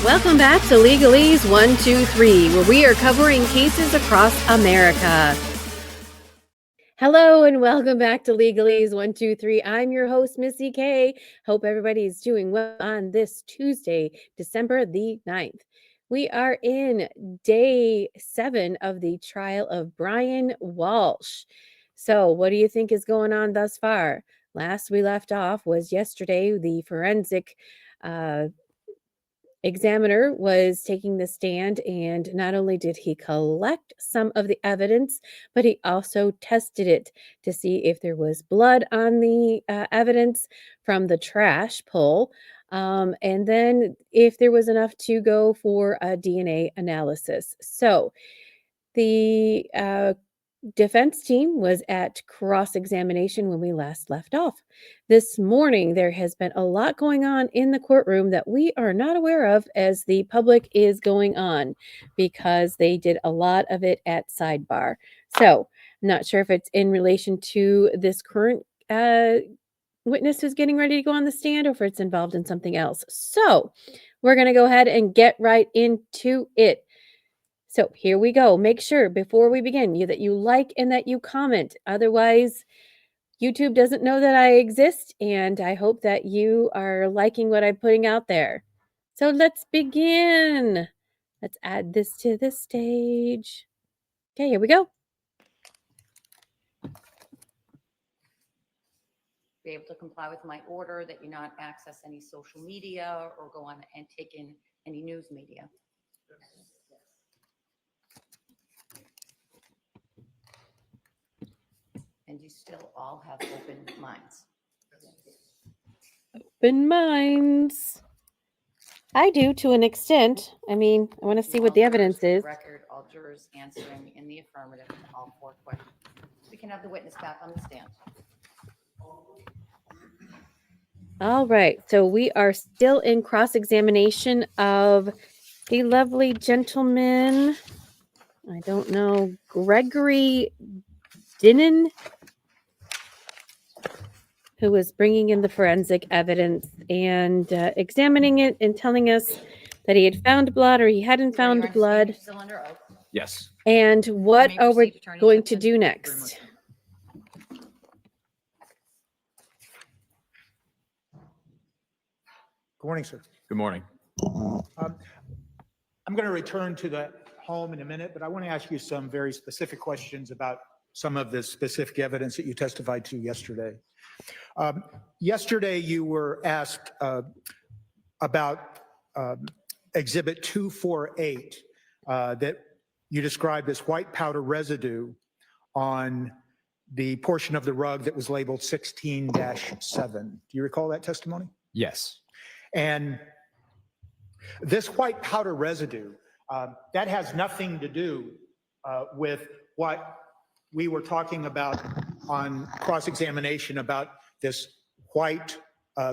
Welcome back to Legalese 123, where we are covering cases across America. Hello and welcome back to Legalese 123. I'm your host, Missy K. Hope everybody's doing well on this Tuesday, December the 9th. We are in day 7 of the trial of Brian Walshe. So, what do you think is going on thus far? Last we left off was yesterday, the forensic examiner was taking the stand, and not only did he collect some of the evidence, but he also tested it to see if there was blood on the evidence from the trash pull, and then if there was enough to go for a DNA analysis. So the defense team was at cross-examination when we last left off. This morning, there has been a lot going on in the courtroom that we are not aware of as the public is going on, because they did a lot of it at sidebar. So I'm not sure if it's in relation to this current witness who's getting ready to go on the stand, or if it's involved in something else. So we're going to go ahead and get right into it. So here we go. Make sure before we begin that you like and that you comment. Otherwise, YouTube doesn't know that I exist, and I hope that you are liking what I'm putting out there. So let's begin. Let's add this to the stage. Okay, here we go. Be able to comply with my order that you not access any social media or go on and take in any news media. And you still all have open minds. Open minds. I do, to an extent. I mean, I want to see what the evidence is. Record, all jurors answering in the affirmative to all 4 questions. We can have the witness back on the stand. All right, so we are still in cross-examination of the lovely gentleman, I don't know, Gregory Dinnan, who was bringing in the forensic evidence and examining it and telling us that he had found blood or he hadn't found blood. Still under oath. Yes. And what are we going to do next? Good morning, sir. Good morning. I'm going to return to the home in a minute, but I want to ask you some very specific questions about some of the specific evidence that you testified to yesterday. Yesterday, you were asked about Exhibit 248 that you described as white powder residue on the portion of the rug that was labeled 16-7. Do you recall that testimony? Yes. And this white powder residue, that has nothing to do with what we were talking about on cross-examination about this white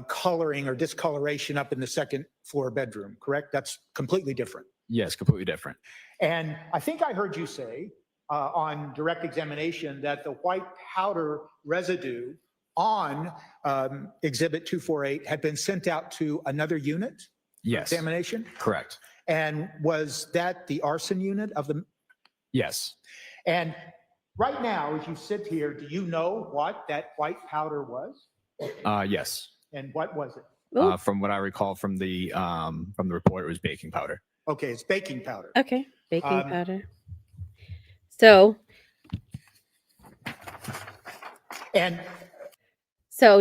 coloring or discoloration up in the second floor bedroom, correct? That's completely different. Yes, completely different. And I think I heard you say on direct examination that the white powder residue on Exhibit 248 had been sent out to another unit? Yes. Examination? Correct. And was that the arson unit of the? Yes. And right now, as you sit here, do you know what that white powder was? Yes. And what was it? From what I recall from the report, it was baking powder. Okay, it's baking powder. Okay, baking powder. So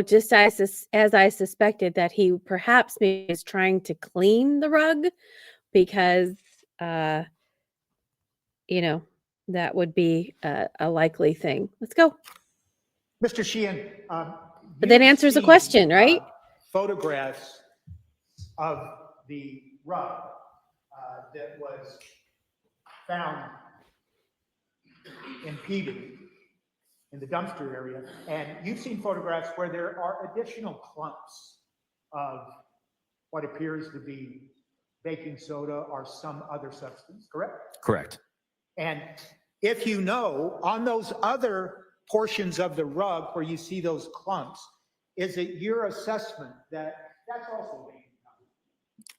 just as I suspected that he perhaps is trying to clean the rug, because that would be a likely thing. Let's go. Mr. Sheehan, but that answers the question, right? Photographs of the rug that was found impeded in the dumpster area, and you've seen photographs where there are additional clumps of what appears to be baking soda or some other substance, correct? Correct. And if you know, on those other portions of the rug where you see those clumps, is it your assessment that that's also baking powder?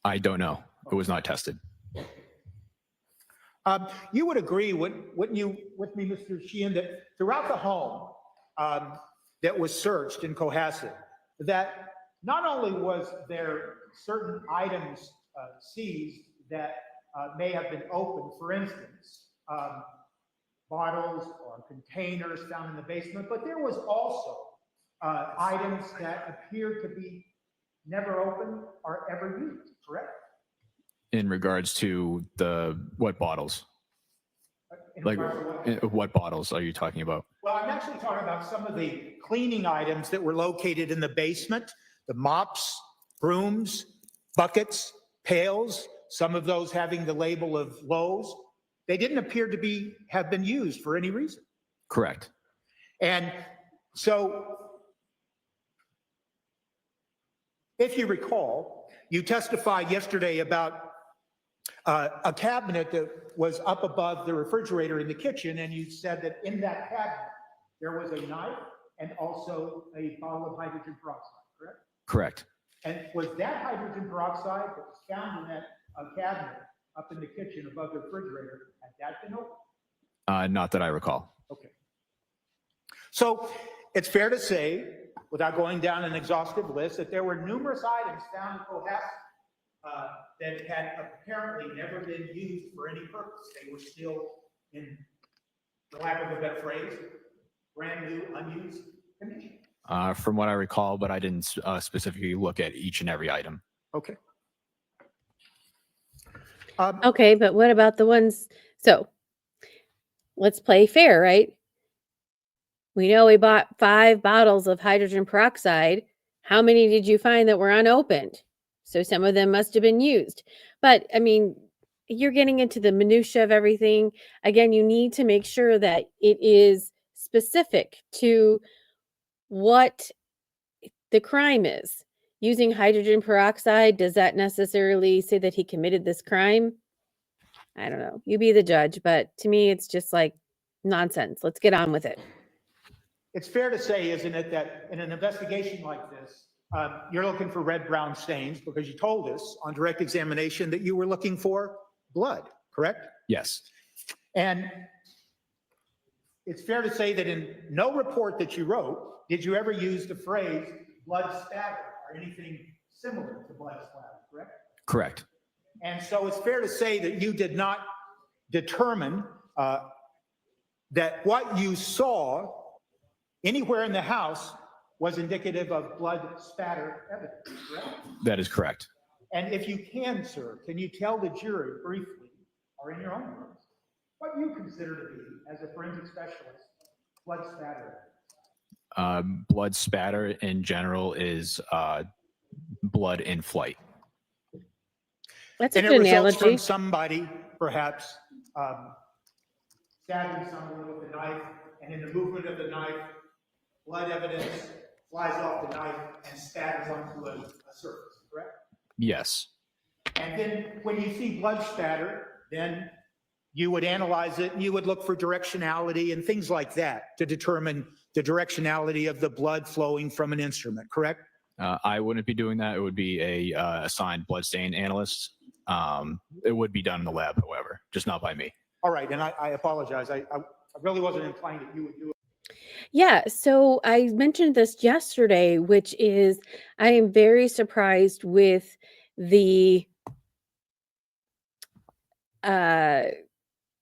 I don't know. It was not tested. You would agree, wouldn't you, with me, Mr. Sheehan, that throughout the home that was searched in Cohasset, that not only was there certain items seized that may have been opened, for instance, bottles or containers found in the basement, but there was also items that appeared to be never opened or ever used, correct? In regards to what bottles? In Like, regards to what bottles are you talking about? Well, I'm actually talking about some of the cleaning items that were located in the basement, the mops, brooms, buckets, pails, some of those having the label of Lowe's. They didn't appear to have been used for any reason. Correct. And so, if you recall, you testified yesterday about a cabinet that was up above the refrigerator in the kitchen, and you said that in that cabinet there was a knife and also a bottle of hydrogen peroxide, correct? Correct. And was that hydrogen peroxide that was found in that cabinet up in the kitchen above the refrigerator, had that been opened? Not that I recall. Okay. So it's fair to say, without going down an exhaustive list, that there were numerous items found in Cohasset that had apparently never been used for any purpose. They were still, in the lack of a better phrase, brand new, unused condition. From what I recall, but I didn't specifically look at each and every item. Okay. Okay, but what about the ones? So let's play fair, right? We know we bought 5 bottles of hydrogen peroxide. How many did you find that were unopened? So some of them must have been used. But I mean, you're getting into the minutia of everything. Again, you need to make sure that it is specific to what the crime is. Using hydrogen peroxide, does that necessarily say that he committed this crime? I don't know. You be the judge, but to me, it's just like nonsense. Let's get on with it. It's fair to say, isn't it, that in an investigation like this, you're looking for red-brown stains because you told us on direct examination that you were looking for blood, correct? Yes. And it's fair to say that in no report that you wrote did you ever use the phrase blood spatter or anything similar to blood splatter, correct? Correct. And so it's fair to say that you did not determine that what you saw anywhere in the house was indicative of blood spatter evidence, correct? That is correct. And if you can, sir, can you tell the jury briefly, or in your own words, what you consider to be, as a forensic specialist, blood spatter evidence? Blood spatter in general is blood in flight. That's a And it good results from analogy. somebody, perhaps, stabbing someone with a knife, and in the movement of the knife, blood evidence flies off the knife and spatters onto a surface, correct? Yes. And then when you see blood spatter, then you would analyze it and you would look for directionality and things like that to determine the directionality of the blood flowing from an instrument, correct? I wouldn't be doing that. It would be a assigned blood stain analyst. It would be done in the lab, however, just not by me. All right, and I apologize. I really wasn't implying that you would do it. Yeah, so I mentioned this yesterday, which is I am very surprised with the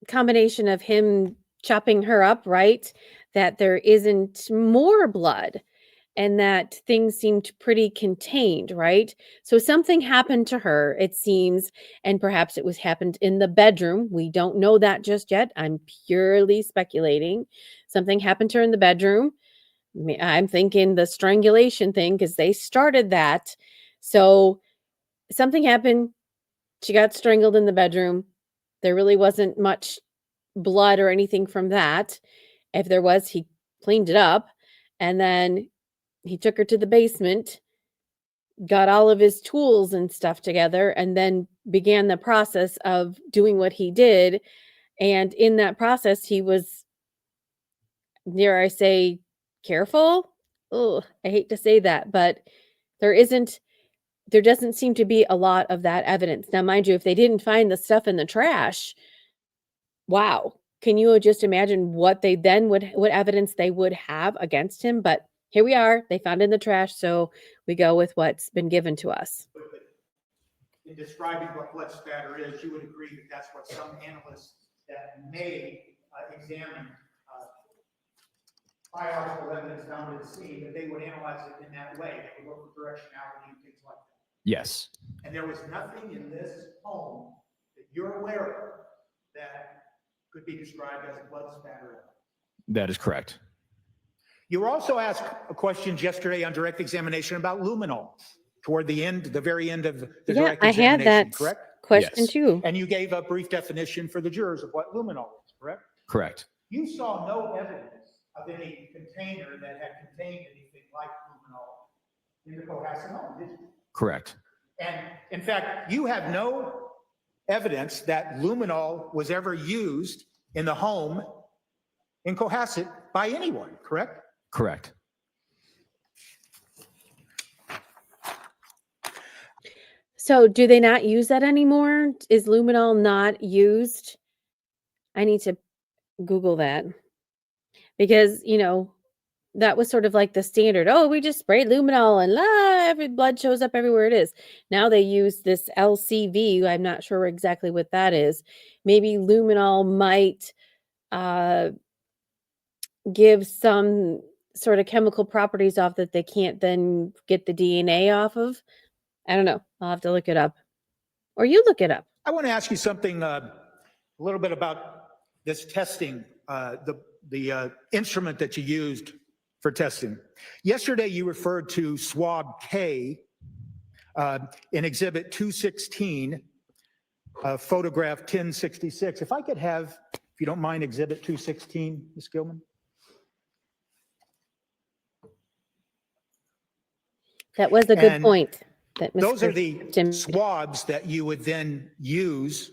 combination of him chopping her up, right? That there isn't more blood and that things seemed pretty contained, right? So something happened to her, it seems, and perhaps it was happened in the bedroom. We don't know that just yet. I'm purely speculating. Something happened to her in the bedroom. I'm thinking the strangulation thing because they started that. So something happened. She got strangled in the bedroom. There really wasn't much blood or anything from that. If there was, he cleaned it up. And then he took her to the basement, got all of his tools and stuff together, and then began the process of doing what he did. And in that process, he was, dare I say, careful. Oh, I hate to say that, but there isn't there doesn't seem to be a lot of that evidence. Now, mind you, if they didn't find the stuff in the trash, wow, can you just imagine what they then what evidence they would have against him? But here we are, they found it in the trash, so we go with what's been given to us. In describing what blood spatter is, you would agree that that's what some analysts that may examine biological evidence found at the scene, that they would analyze it in that way. They would look for directionality and things like that. Yes. And there was nothing in this home that you're aware of that could be described as blood spatter. That is correct. You were also asked questions yesterday on direct examination about luminol toward the end, the very end of the direct I examination, had that correct? question Yes. too. And you gave a brief definition for the jurors of what luminol is, correct? Correct. You saw no evidence of any container that had contained anything like luminol in the Cohasset home, did you? Correct. And in fact, you have no evidence that luminol was ever used in the home in Cohasset by anyone, correct? Correct. So do they not use that anymore? Is luminol not used? I need to Google that because, that was sort of like the standard. Oh, we just sprayed luminol and every blood shows up everywhere it is. Now they use this LCV. I'm not sure exactly what that is. Maybe luminol might give some sort of chemical properties off that they can't then get the DNA off of. I don't know. I'll have to look it up. Or you look it up. I want to ask you something a little bit about this testing, the instrument that you used for testing. Yesterday, you referred to swab K in Exhibit 216, photograph 1066. If I could have, if you don't mind, Exhibit 216, Ms. Gilman. That was a good point. That Mr. Those are the Tim- swabs that you would then use,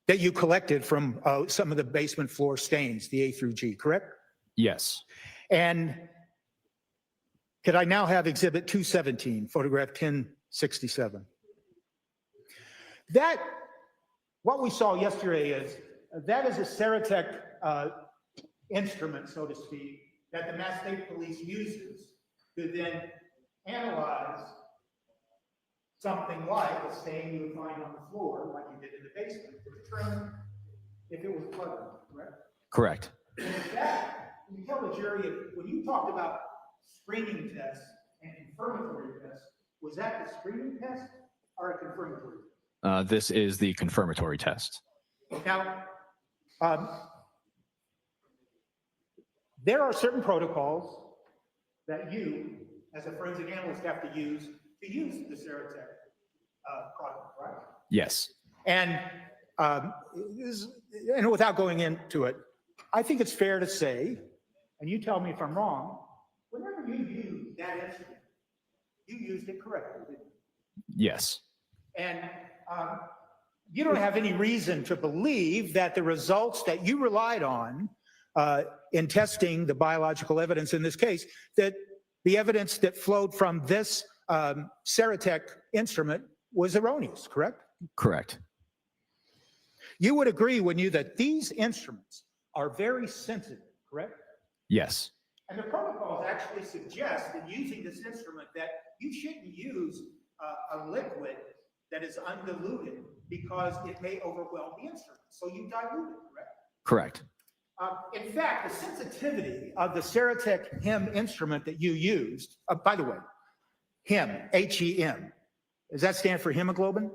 that you collected from some of the basement floor stains, the A through G, correct? Yes. And could I now have Exhibit 217, photograph 1067? That, what we saw yesterday is, that is a Ceratec instrument, so to speak, that the Mass State Police uses to then analyze something like a stain you would find on the floor, like you did in the basement, to determine if it was blood, correct? Correct. And if that, you tell the jury, when you talked about screening tests and confirmatory tests, was that the screening test or a confirmatory test? This is the confirmatory test. Now, there are certain protocols that you, as a forensic analyst, have to use the Ceratec product, right? Yes. And without going into it, I think it's fair to say, and you tell me if I'm wrong, whenever you use that instrument, you used it correctly, didn't you? Yes. And you don't have any reason to believe that the results that you relied on in testing the biological evidence in this case, that the evidence that flowed from this Ceratec instrument was erroneous, correct? Correct. You would agree, wouldn't you, that these instruments are very sensitive, correct? Yes. And the protocols actually suggest in using this instrument that you shouldn't use a liquid that is undiluted because it may overwhelm the instrument. So you dilute it, correct? Correct. In fact, the sensitivity of the Ceratec HEM instrument that you used, by the way, HEM, H-E-M, does that stand for hemoglobin?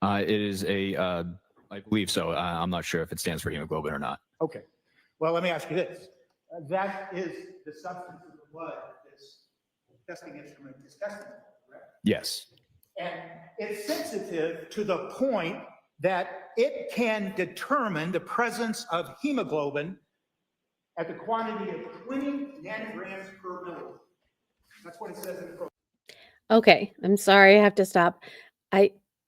It is I believe so. I'm not sure if it stands for hemoglobin or not. Okay. Well, let me ask you this. That is the substance of the blood that this testing instrument is testing, correct? Yes. And it's sensitive to the point that it can determine the presence of hemoglobin at the quantity of 20 nanograms per milliliter. That's what it says in the protocol. Okay, I'm sorry, I have to stop.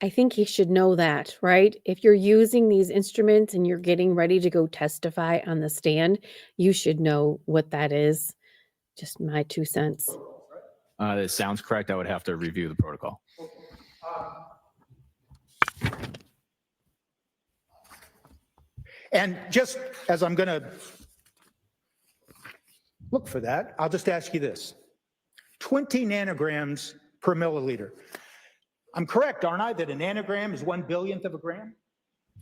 I think he should know that, right? If you're using these instruments and you're getting ready to go testify on the stand, you should know what that is. Just my 2 cents. It sounds correct. I would have to review the protocol. And just as I'm going to look for that, I'll just ask you this. 20 nanograms per milliliter. I'm correct, aren't I, that a nanogram is 1/billionth of a gram?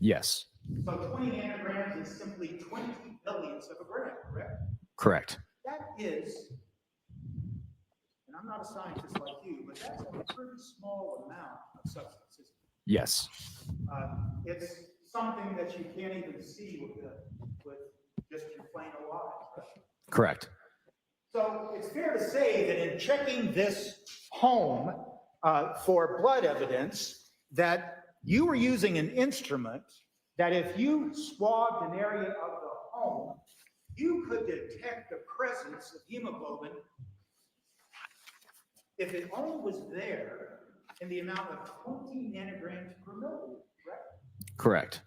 Yes. So 20 nanograms is simply 20 billionths of a gram, correct? Correct. That is, and I'm not a scientist like you, but that's a pretty small amount of substance, isn't it? Yes. It's something that you can't even see with just your plain old eyes, right? Correct. So it's fair to say that in checking this home for blood evidence, that you were using an instrument that if you swabbed an area of the home, you could detect the presence of hemoglobin if it only was there in the amount of 20 nanograms per milliliter, correct? Correct.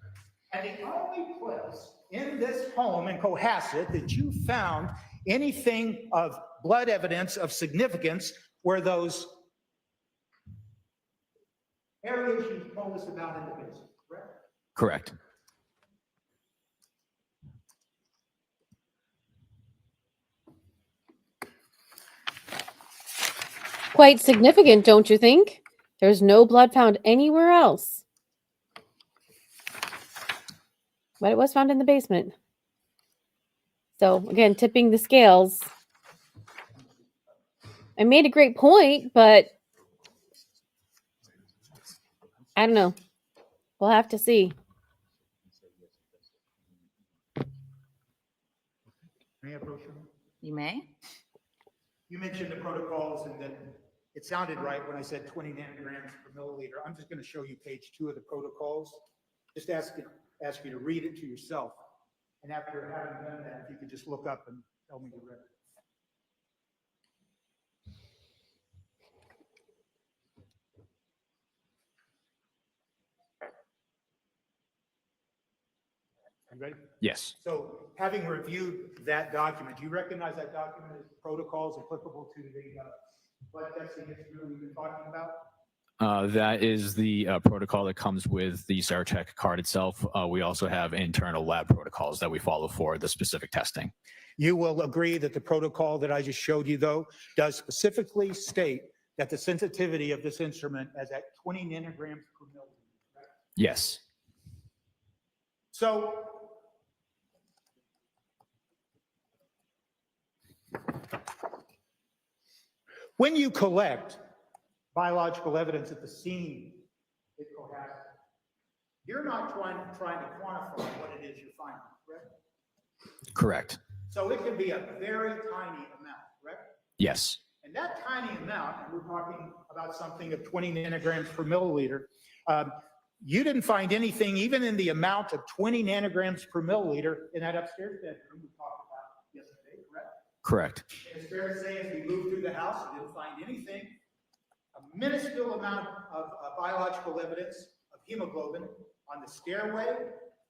And the only place in this home in Cohasset that you found anything of blood evidence of significance were those areas you told us about in the basement, correct? Correct. Quite significant, don't you think? There's no blood found anywhere else. But it was found in the basement. So, again, tipping the scales. I made a great point, but I don't know. We'll have to see. May I approach you? You may. You mentioned the protocols and that it sounded right when I said 20 nanograms per milliliter. I'm just going to show you page 2 of the protocols. Just ask you to read it to yourself. And after having done that, if you could just look up and tell me you read it. You ready? Yes. So having reviewed that document, do you recognize that document as protocols applicable to the blood testing history we've been talking about? That is the protocol that comes with the Sarachek card itself. We also have internal lab protocols that we follow for the specific testing. You will agree that the protocol that I just showed you, though, does specifically state that the sensitivity of this instrument is at 20 nanograms per milliliter, right? Yes. So when you collect biological evidence at the scene at Cohasset, you're not trying to quantify what it is you're finding, correct? Correct. So it can be a very tiny amount, correct? Yes. And that tiny amount, and we're talking about something of 20 nanograms per milliliter, you didn't find anything even in the amount of 20 nanograms per milliliter in that upstairs bedroom we talked about yesterday, correct? Correct. And it's fair to say as we moved through the house, we didn't find anything, a minuscule amount of biological evidence of hemoglobin on the stairway,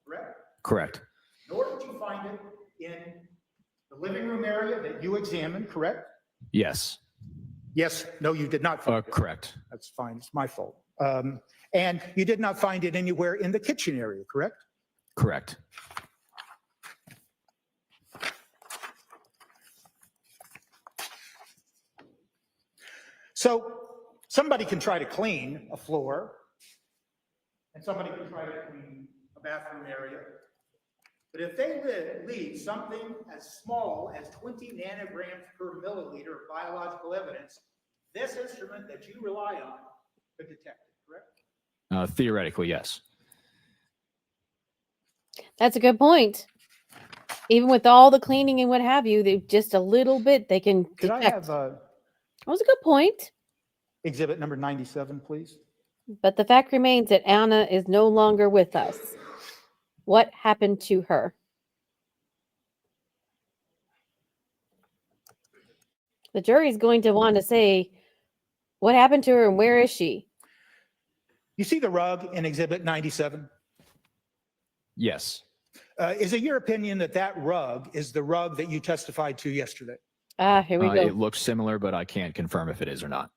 correct? Correct. Nor did you find it in the living room area that you examined, correct? Yes. Yes, no, you did not find it. Correct. That's fine, it's my fault. And you did not find it anywhere in the kitchen area, correct? Correct. So somebody can try to clean a floor, and somebody can try to clean a bathroom area. But if they leave something as small as 20 nanograms per milliliter of biological evidence, this instrument that you rely on could detect it, correct? Theoretically, yes. That's a good point. Even with all the cleaning and what have you, they just a little bit they can Could I detect. have That was a good point. exhibit number 97, please? But the fact remains that Anna is no longer with us. What happened to her? The jury's going to want to say, what happened to her and where is she? You see the rug in exhibit 97? Yes. Is it your opinion that that rug is the rug that you testified to yesterday? Here we go. It looks similar, but I can't confirm if it is or not.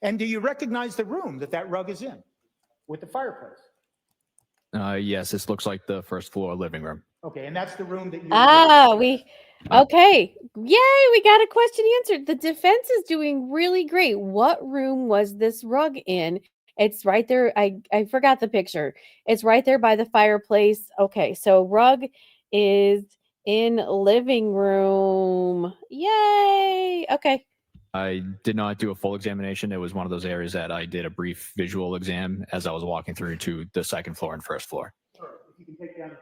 And do you recognize the room that that rug is in with the fireplace? Yes, this looks like the first floor living room. Okay, and that's the room that you. Okay. Yay, we got a question answered. The defense is doing really great. What room was this rug in? It's right there. I forgot the picture. It's right there by the fireplace. Okay, so rug is in living room. Yay. Okay. I did not do a full examination. It was one of those areas that I did a brief visual exam as I was walking through to the second floor and first floor. Sure, if you can take down the.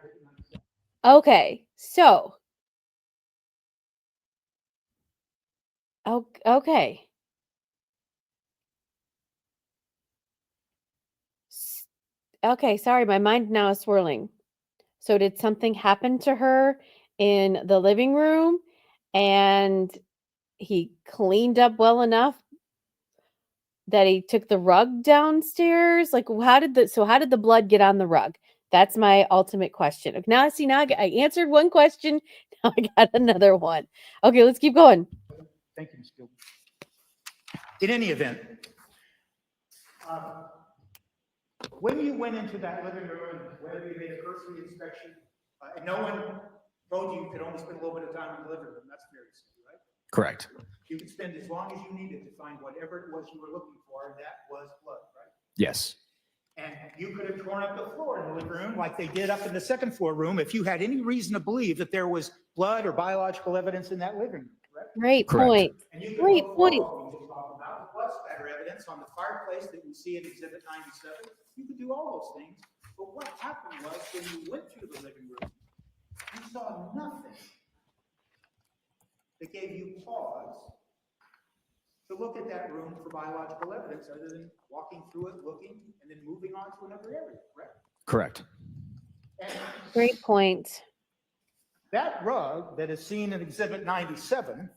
Okay. So okay. Okay, sorry, my mind now is swirling. So did something happen to her in the living room and he cleaned up well enough that he took the rug downstairs? Like how did the blood get on the rug? That's my ultimate question. Now I answered one question. Now I got another one. Okay, let's keep going. Thank you, Ms. Gilbert. In any event, when you went into that living room, whether you made a cursory inspection, and no one told you could only spend a little bit of time in the living room, that's fair to say, right? Correct. You could spend as long as you needed to find whatever it was you were looking for, and that was blood, right? Yes. And you could have torn up the floor in the living room like they did up in the second floor room if you had any reason to believe that there was blood or biological evidence in that living room, correct? Great Correct. point. And you could Great look point. for what we just talked about, the blood spatter evidence on the fireplace that you see in Exhibit 97. You could do all those things, but what happened was when you went to the living room, you saw nothing that gave you pause to look at that room for biological evidence other than walking through it, looking, and then moving on to another area, correct? Correct. And Great point. that rug that is seen in Exhibit 97,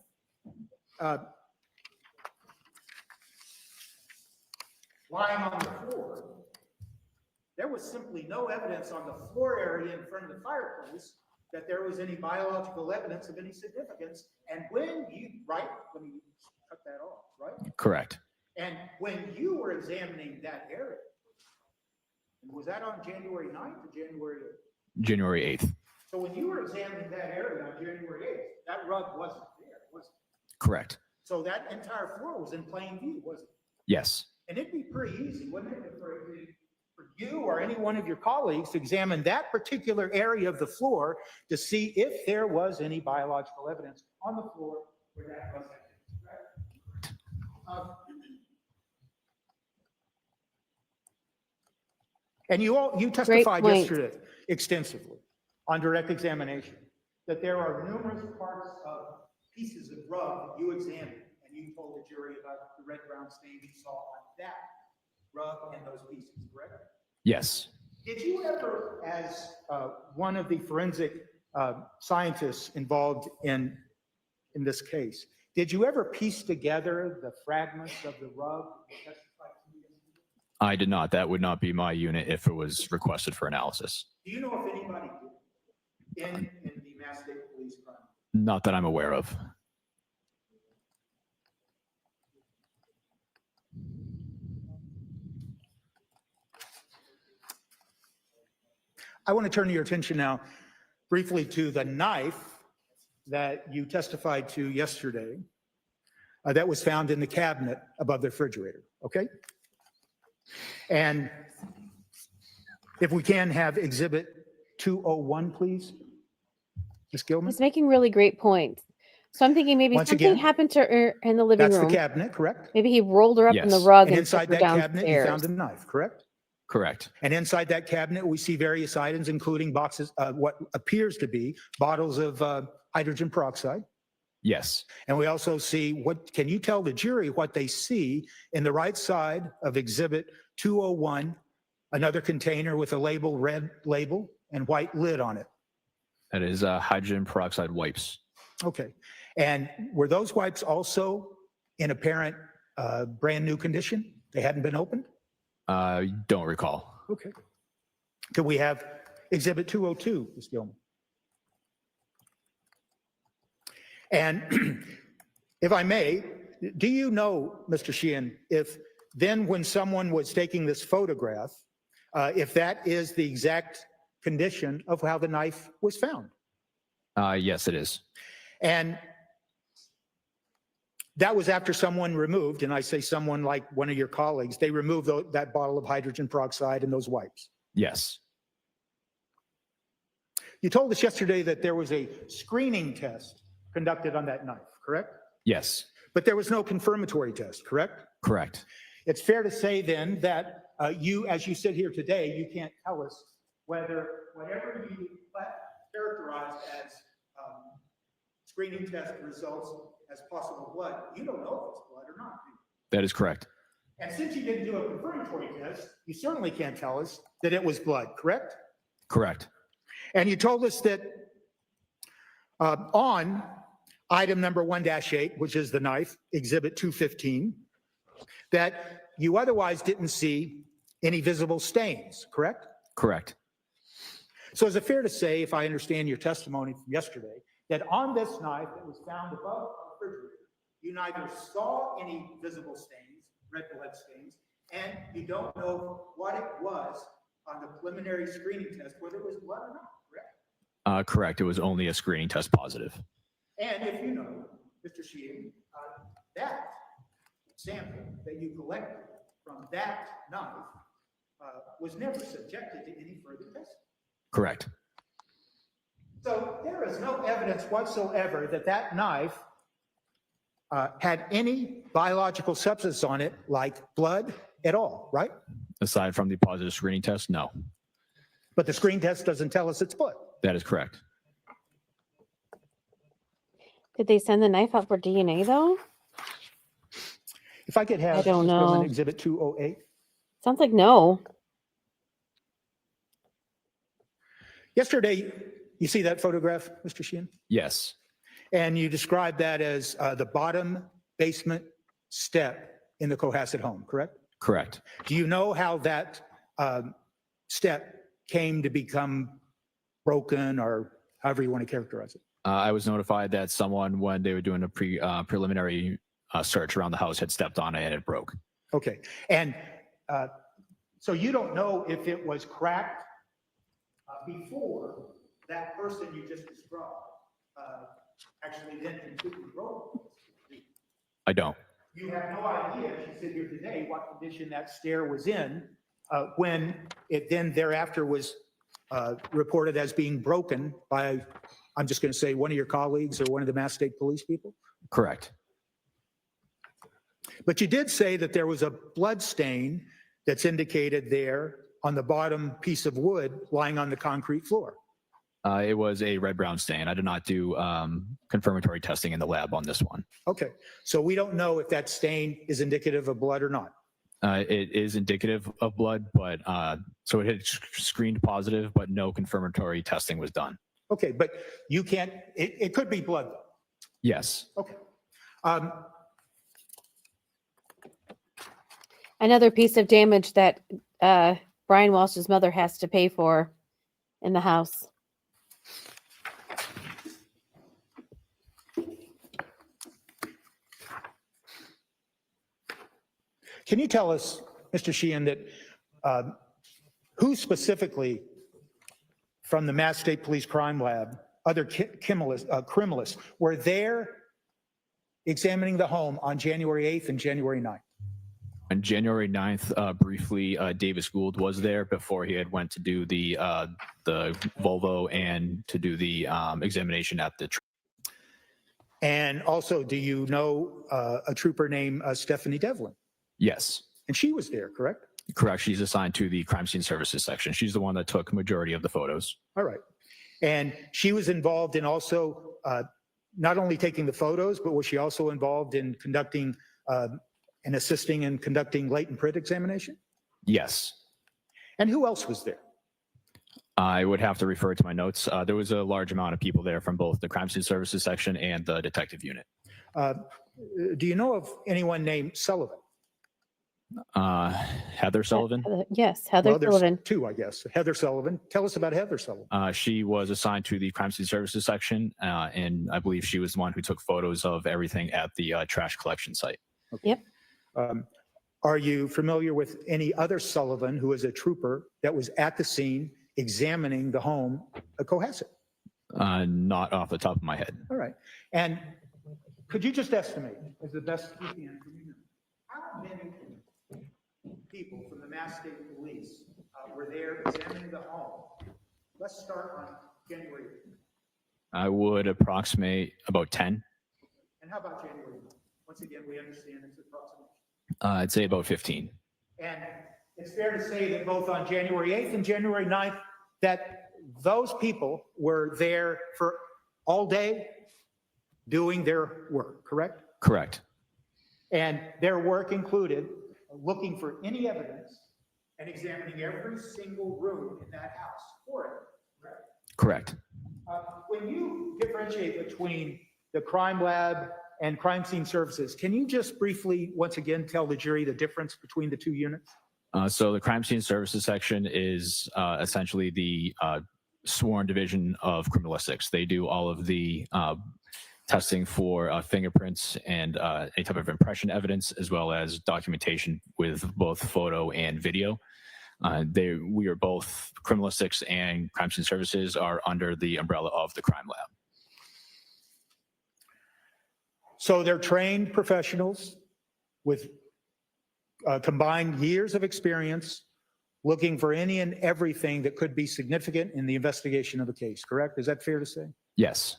lying on the floor, there was simply no evidence on the floor area in front of the fireplace that there was any biological evidence of any significance. And when you, right, let me cut that off, right? Correct. And when you were examining that area, was that on January 9th or January 8th? January 8th. So when you were examining that area on January 8th, that rug wasn't there, was it? Correct. So that entire floor was in plain view, wasn't it? Yes. And it'd be pretty easy, wouldn't it, for you or any one of your colleagues to examine that particular area of the floor to see if there was any biological evidence on the floor where that was. And you testified yesterday extensively on direct examination that there are numerous parts of pieces of rug that you examined, and you told the jury about the red brown stain you saw on that rug and those pieces, correct? Yes. Did you ever, as one of the forensic scientists involved in this case, did you ever piece together the fragments of the rug? I did not. That would not be my unit if it was requested for analysis. Do you know if anybody did in the Mass State Police crime? Not that I'm aware of. I want to turn your attention now briefly to the knife that you testified to yesterday that was found in the cabinet above the refrigerator, okay? And if we can have Exhibit 201, please, Ms. Gilman. He's making really great points. So I'm thinking maybe Once something again, happened to her in the living That's room. the cabinet, correct? Maybe he rolled her up in the Yes. rug And and inside took her that cabinet, you downstairs. found a knife, correct? Correct. And inside that cabinet, we see various items, including boxes, what appears to be bottles of hydrogen peroxide. Yes. And we also see can you tell the jury what they see in the right side of Exhibit 201, another container with a red label and white lid on it? That is hydrogen peroxide wipes. Okay. And were those wipes also in apparent brand new condition? They hadn't been opened? Don't recall. Okay. Could we have Exhibit 202, Ms. Gilman? And If I may, do you know, Mr. Sheehan, if then when someone was taking this photograph, if that is the exact condition of how the knife was found? Yes, it is. And that was after someone removed, and I say someone like one of your colleagues, they removed that bottle of hydrogen peroxide and those wipes. Yes. You told us yesterday that there was a screening test conducted on that knife, correct? Yes. But there was no confirmatory test, correct? Correct. It's fair to say then that you, as you sit here today, you can't tell us whether whatever you characterize as screening test results as possible blood, you don't know if it's blood or not. Do you? That is correct. And since you didn't do a confirmatory test, you certainly can't tell us that it was blood, correct? Correct. And you told us that on item number 1-8, which is the knife, exhibit 215, that you otherwise didn't see any visible stains, correct? Correct. So is it fair to say, if I understand your testimony from yesterday, that on this knife that was found above the refrigerator, you neither saw any visible stains, red blood stains, and you don't know what it was on the preliminary screening test, whether it was blood or not, correct? Correct. It was only a screening test positive. And if you know, Mr. Sheehan, that sample that you collected from that knife was never subjected to any further testing. Correct. So there is no evidence whatsoever that that knife had any biological substance on it, like blood at all, right? Aside from the positive screening test, no. But the screen test doesn't tell us it's blood. That is correct. Did they send the knife out for DNA though? If I could have I don't Ms. Quillen know. exhibit 208. Sounds like no. Yesterday, you see that photograph, Mr. Sheehan? Yes. And you described that as the bottom basement step in the Cohasset home, correct? Correct. Do you know how that step came to become broken, or however you want to characterize it? I was notified that someone, when they were doing a preliminary search around the house, had stepped on it and it broke. Okay. And so you don't know if it was cracked before that person you just described actually then completely broke. I don't. You have no idea, as you sit here today, what condition that stair was in when it then thereafter was reported as being broken by, I'm just going to say, one of your colleagues or one of the Mass State Police people? Correct. But you did say that there was a blood stain that's indicated there on the bottom piece of wood lying on the concrete floor. It was a red-brown stain. I did not do confirmatory testing in the lab on this one. Okay, so we don't know if that stain is indicative of blood or not. It is indicative of blood, but so it had screened positive, but no confirmatory testing was done. Okay, but you can't, it could be blood though. Yes. Okay. Another piece of damage that Brian Walsh's mother has to pay for in the house. Can you tell us, Mr. Sheehan, that who specifically from the Mass State Police Crime Lab, other criminalists, were there examining the home on January 8th and January 9th? On January 9th, briefly, Davis Gould was there before he had went to do the Volvo and to do the examination at the. And also, do you know a trooper named Stephanie Devlin? Yes. And she was there, correct? Correct. She's assigned to the crime scene services section. She's the one that took majority of the photos. All right. And she was involved in also not only taking the photos, but was she also involved in conducting and assisting in conducting latent print examination? Yes. And who else was there? I would have to refer to my notes. There was a large amount of people there from both the crime scene services section and the detective unit. Do you know of anyone named Sullivan? Heather Sullivan. Yes, Heather Well, there's Sullivan. two, I guess. Heather Sullivan. Tell us about Heather Sullivan. She was assigned to the crime scene services section, and I believe she was the one who took photos of everything at the trash collection site. Yep. Are you familiar with any other Sullivan who is a trooper that was at the scene examining the home at Cohasset? Not off the top of my head. All right. And could you just estimate, as the best you can, how many people from the Mass State Police were there examining the home? Let's start on January 8th. I would approximate about 10. And how about January 9th? Once again, we understand it's approximate. I'd say about 15. And it's fair to say that both on January 8th and January 9th, that those people were there for all day doing their work, correct? Correct. And their work included looking for any evidence and examining every single room in that house for it, correct? Correct. When you differentiate between the crime lab and crime scene services, can you just briefly, once again, tell the jury the difference between the two units? So the crime scene services section is essentially the sworn division of criminalistics. They do all of the testing for fingerprints and any type of impression evidence, as well as documentation with both photo and video. We are both criminalistics and crime scene services are under the umbrella of the crime lab. So they're trained professionals with combined years of experience looking for any and everything that could be significant in the investigation of a case, correct? Is that fair to say? Yes.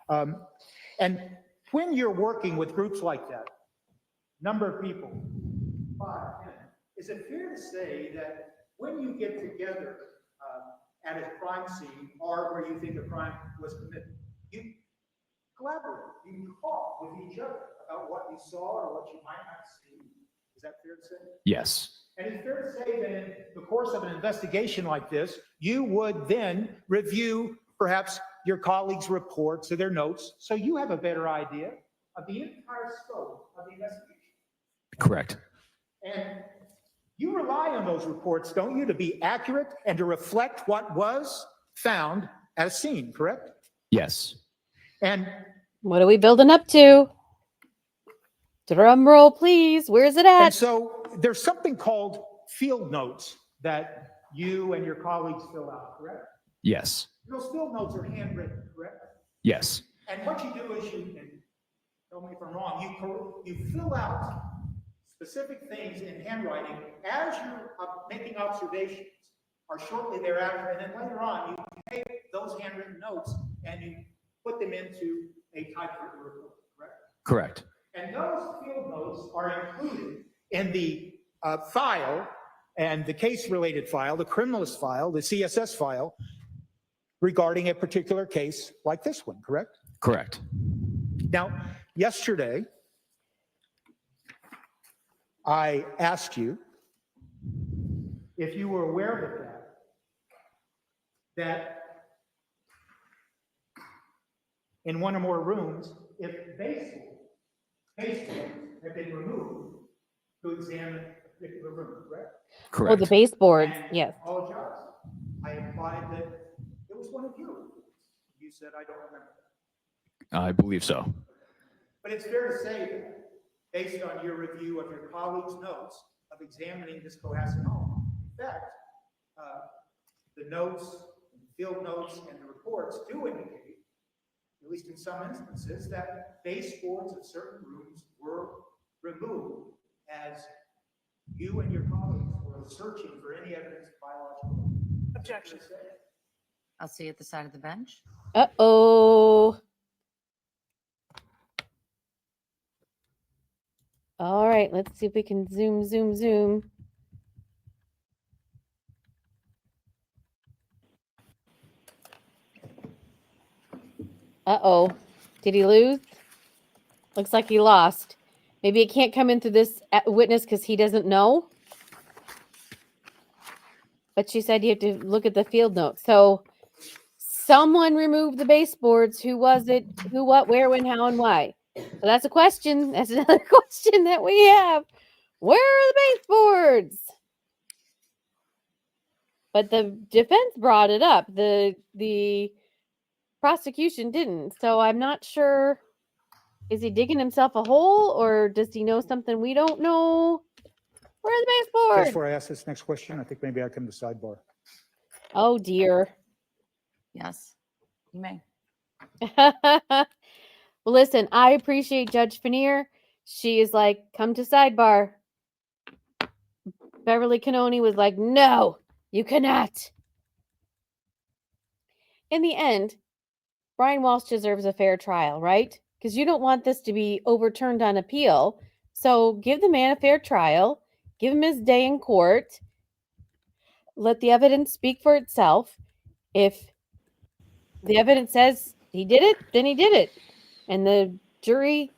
And when you're working with groups like that, number of people, 5, 10, is it fair to say that when you get together at a crime scene or where you think a crime was committed, you collaborate, you talk with each other about what you saw or what you might not see? Is that fair to say? Yes. And it's fair to say that in the course of an investigation like this, you would then review perhaps your colleagues' reports or their notes, so you have a better idea of the entire scope of the investigation. Correct. And you rely on those reports, don't you, to be accurate and to reflect what was found at a scene, correct? Yes. And What are we building up to? Drum roll, please. Where's it at? so there's something called field notes that you and your colleagues fill out, correct? Yes. Those field notes are handwritten, correct? Yes. And what you do is and tell me if I'm wrong, you fill out specific things in handwriting as you're making observations or shortly thereafter, and then later on, you take those handwritten notes and you put them into a typewritten report, correct? Correct. And those field notes are included in the file and the case-related file, the criminalist file, the CSS file, regarding a particular case like this one, correct? Correct. Now, yesterday, I asked you if you were aware of that in one or more rooms, if baseboards have been removed to examine a particular room, correct? Correct. Oh, the baseboards. And Yes. I apologize. I implied that it was one of your reports. You said, I don't remember that. I believe so. But it's fair to say that, based on your review of your colleagues' notes of examining this Cohasset home, in fact, the notes, field notes, and the reports do indicate, at least in some instances, that baseboards of certain rooms were removed as you and your colleagues were searching for any evidence of biological. Objection. I'll see you at the side of the bench. Uh-oh. All right, let's see if we can zoom. Uh-oh. Did he lose? Looks like he lost. Maybe it can't come in through this witness because he doesn't know. But she said you have to look at the field notes. So someone removed the baseboards. Who was it? Who, what, where, when, how, and why? So that's a question. That's another question that we have. Where are the baseboards? But the defense brought it up. The prosecution didn't. So I'm not sure. Is he digging himself a hole, or does he know something we don't know? Where are the Just baseboards? before I ask this next question, I think maybe I come to sidebar. Oh dear. Yes, you may. Well, listen, I appreciate Judge Fanier. She is like, come to sidebar. Beverly Canoni was like, no, you cannot. In the end, Brian Walsh deserves a fair trial, right? Because you don't want this to be overturned on appeal. So give the man a fair trial, give him his day in court, let the evidence speak for itself. If the evidence says he did it, then he did it. And the jury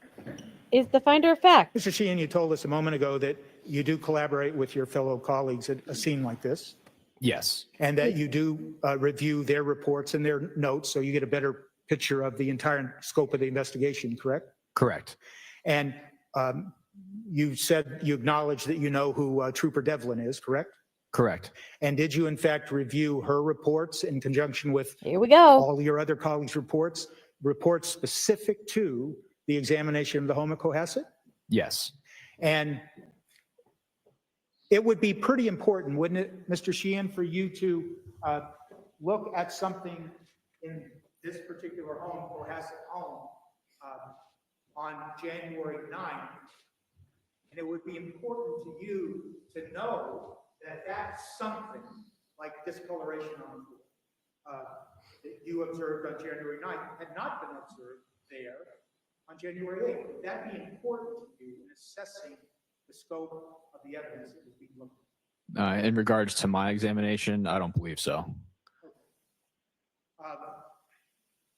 is the finder of fact. Mr. Sheehan, you told us a moment ago that you do collaborate with your fellow colleagues at a scene like this, Yes. and that you do review their reports and their notes so you get a better picture of the entire scope of the investigation, correct? Correct. And you said you acknowledge that you know who Trooper Devlin is, correct? Correct. And did you in fact review her reports in conjunction with Here we go. all your other colleagues' reports specific to the examination of the home at Cohasset? Yes. And it would be pretty important, wouldn't it, Mr. Sheehan, for you to look at something in this particular home, Cohasset home, on January 9th, and it would be important to you to know that that's something like discoloration on the floor that you observed on January 9th had not been observed there on January 8th. Would that be important to you in assessing the scope of the evidence that was being looked at? In regards to my examination, I don't believe so.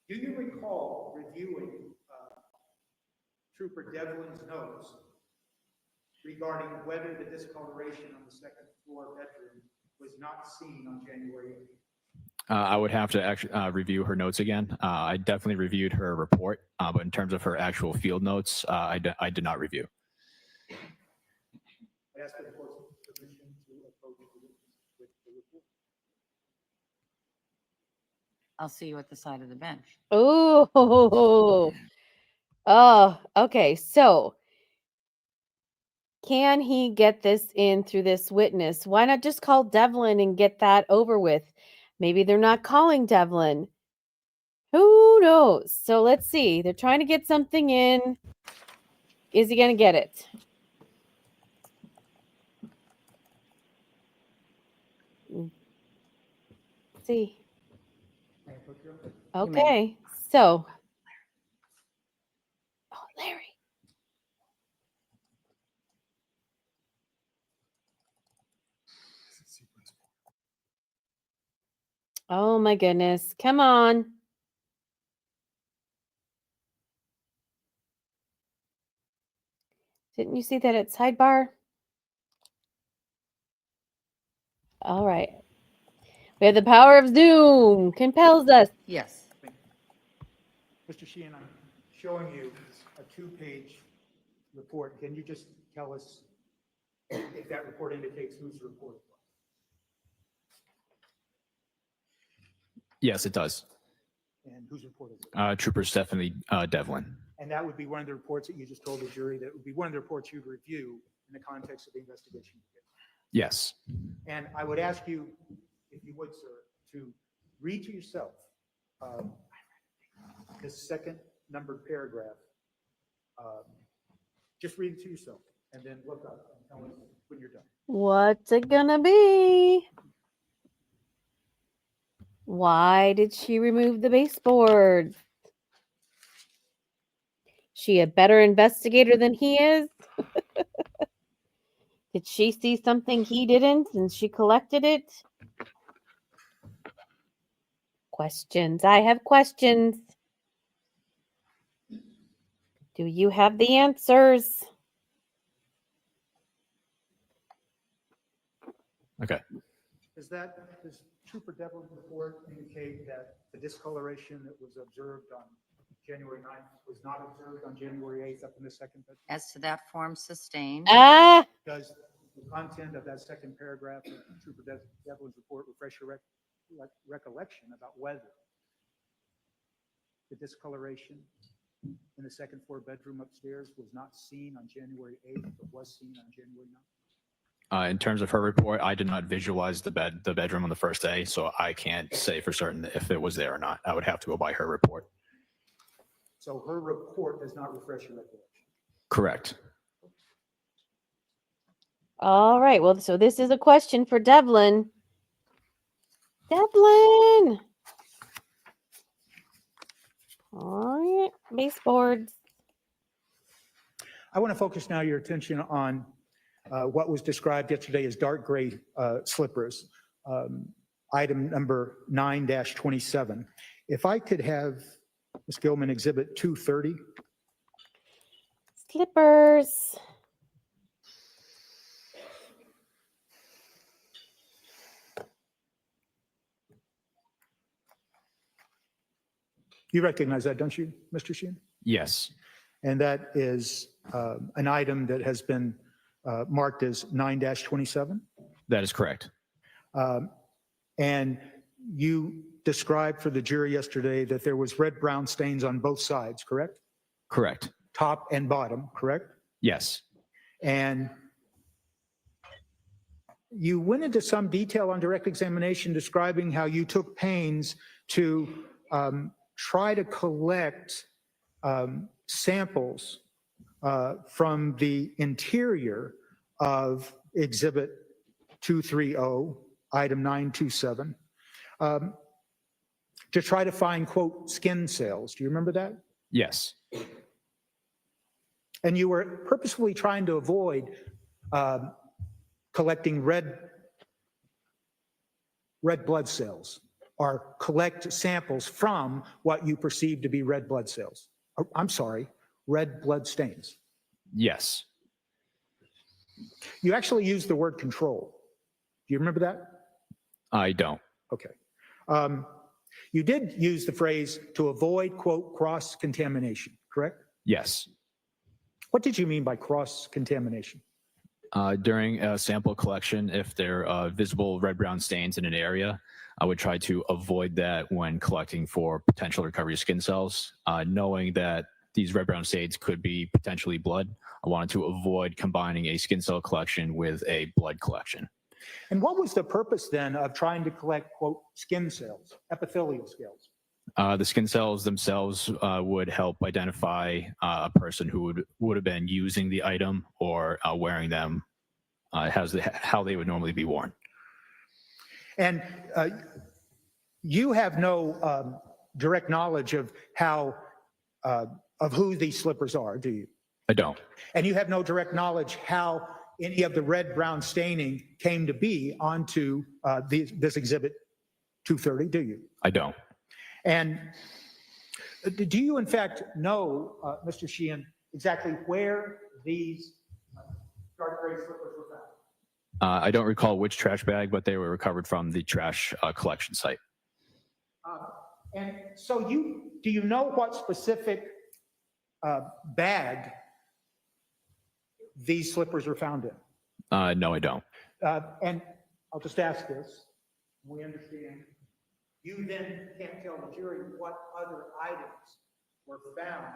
Do you recall reviewing Trooper Devlin's notes regarding whether the discoloration on the second floor bedroom was not seen on January 8th? I would have to actually review her notes again. I definitely reviewed her report, but in terms of her actual field notes, I did not review. I asked for the court's permission to approach the witness with the report. I'll see you at the side of the bench. Oh, oh, okay. So, can he get this in through this witness? Why not just call Devlin and get that over with? Maybe they're not calling Devlin. Who knows? So let's see. They're trying to get something in. Is he going to get it? Let's see. Okay. So. Oh, Larry. Oh my goodness. Come on. Didn't you see that at sidebar? All right. We have the power of Zoom. Compels us. Yes. Mr. Sheehan, I'm showing you a two-page report. Can you just tell us if that report indicates whose report it was? Yes, it does. And whose report is it? Trooper Stephanie Devlin. And that would be one of the reports that you just told the jury that would be one of the reports you'd review in the context of the investigation. Yes. And I would ask you, if you would, sir, to read to yourself this second numbered paragraph. Just read it to yourself and then look up and tell us when you're done. What's it gonna be? Why did she remove the baseboard? She a better investigator than he is? Did she see something he didn't and she collected it? Questions. I have questions. Do you have the answers? Okay. Does Trooper Devlin's report indicate that the discoloration that was observed on January 9th was not observed on January 8th up in the second bedroom? As to that form sustained, Ah, Does the content of that second paragraph of Trooper Devlin's report refresh your recollection about whether the discoloration in the second floor bedroom upstairs was not seen on January 8th, but was seen on January 9th? In terms of her report, I did not visualize the bedroom on the first day, so I can't say for certain if it was there or not. I would have to go by her report. So her report does not refresh your recollection? Correct. all right. Well, so this is a question for Devlin. Devlin. All right, baseboards. I want to focus now your attention on what was described yesterday as dark gray slippers, item number 9-27. If I could have Ms. Gilman exhibit 230. Slippers. You recognize that, don't you, Mr. Sheehan? Yes. And that is an item that has been marked as 9-27. That is correct. And you described for the jury yesterday that there was red-brown stains on both sides, correct? Correct. Top and bottom, correct? Yes. And you went into some detail on direct examination describing how you took pains to try to collect samples from the interior of exhibit 230, item 927, to try to find, quote, skin cells. Do you remember that? Yes. And you were purposefully trying to avoid collecting red blood cells or collect samples from what you perceive to be red blood cells. I'm sorry, red blood stains. Yes. You actually used the word control. Do you remember that? I don't. Okay. You did use the phrase to avoid, quote, cross-contamination, correct? Yes. What did you mean by cross-contamination? During a sample collection, if there are visible red-brown stains in an area, I would try to avoid that when collecting for potential recovery of skin cells. Knowing that these red-brown stains could be potentially blood, I wanted to avoid combining a skin cell collection with a blood collection. And what was the purpose then of trying to collect, quote, skin cells, epithelial cells? The skin cells themselves would help identify a person who would have been using the item or wearing them, how they would normally be worn. And you have no direct knowledge of how, of who these slippers are, do you? I don't. And you have no direct knowledge how any of the red-brown staining came to be onto this exhibit 230, do you? I don't. And do you in fact know, Mr. Sheehan, exactly where these dark gray slippers were found? I don't recall which trash bag, but they were recovered from the trash collection site. And so do you know what specific bag these slippers were found in? No, I don't. And I'll just ask this, we understand. You then can't tell the jury what other items were found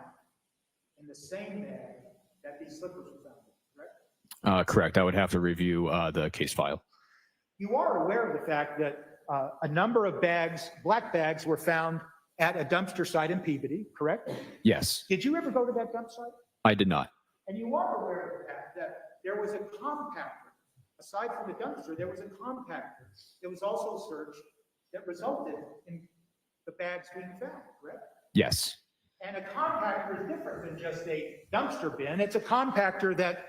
in the same bag that these slippers were found in, correct? Correct. I would have to review the case file. You are aware of the fact that a number of bags, black bags, were found at a dumpster site in Peabody, correct? Yes. Did you ever go to that dump site? I did not. And you are aware of the fact that there was a compactor. Aside from the dumpster, there was a compactor that was also searched that resulted in the bags being found, correct? Yes. And a compactor is different than just a dumpster bin. It's a compactor that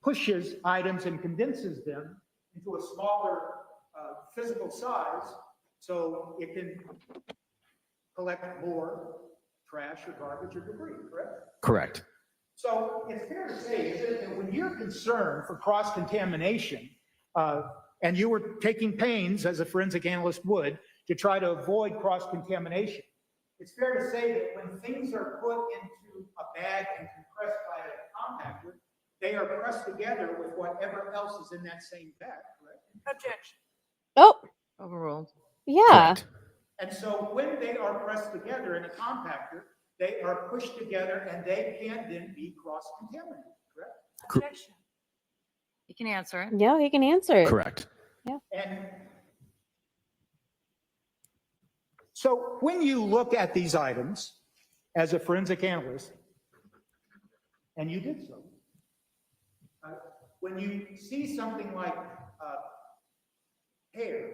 pushes items and condenses them into a smaller physical size so it can collect more trash or garbage or debris, correct? Correct. So it's fair to say, isn't it, that when you're concerned for cross-contamination, and you were taking pains, as a forensic analyst would, to try to avoid cross-contamination, it's fair to say that when things are put into a bag and compressed by a compactor, they are pressed together with whatever else is in that same bag, correct? Objection. Oh, Overruled. yeah. Correct. And so when they are pressed together in a compactor, they are pushed together and they can then be cross-contaminated, correct? Objection. You can answer it. Yeah, he can answer it. Correct. And so when you look at these items as a forensic analyst, and you did so, when you see something like hair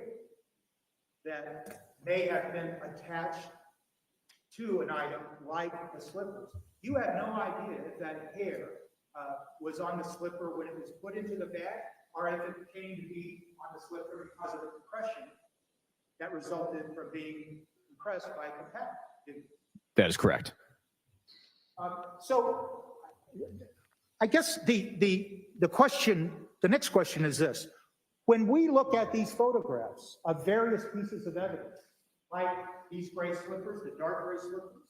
that may have been attached to an item like the slippers, you have no idea if that hair was on the slipper when it was put into the bag, or if it came to be on the slipper because of the compression that resulted from being compressed by compact. That is correct. So I guess the question, the next question is this. When we look at these photographs of various pieces of evidence, like these gray slippers, the dark gray slippers,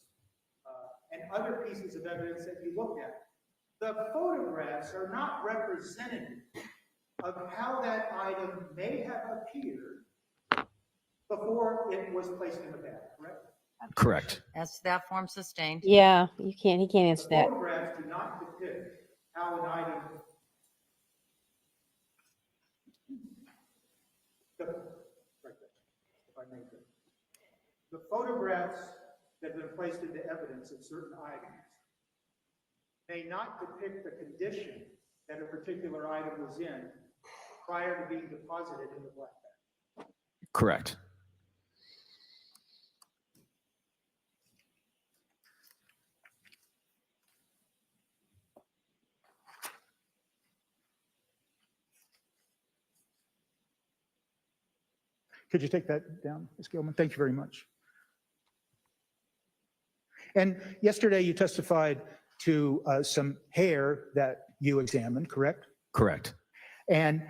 and other pieces of evidence that you look at, the photographs are not representative of how that item may have appeared before it was placed in the bag, correct? Correct. As to that form sustained. Yeah, he can't answer The that. photographs do not depict how an item. The photographs that have been placed into evidence of certain items may not depict the condition that a particular item was in prior to being deposited in the black bag. Correct. Could you take that down, Ms. Gilman? Thank you very much. And yesterday you testified to some hair that you examined, correct? Correct. And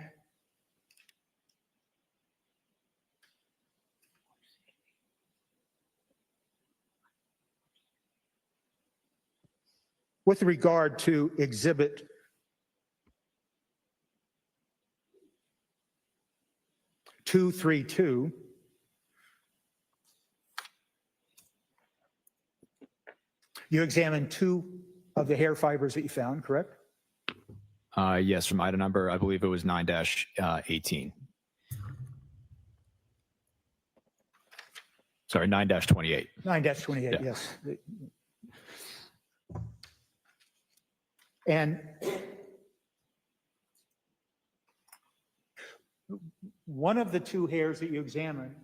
with regard to Exhibit 232, you examined 2 of the hair fibers that you found, correct? Yes, from item number, I believe it was 9-18. Sorry, 9-28. 9-28, Yeah. yes. And one of the 2 hairs that you examined,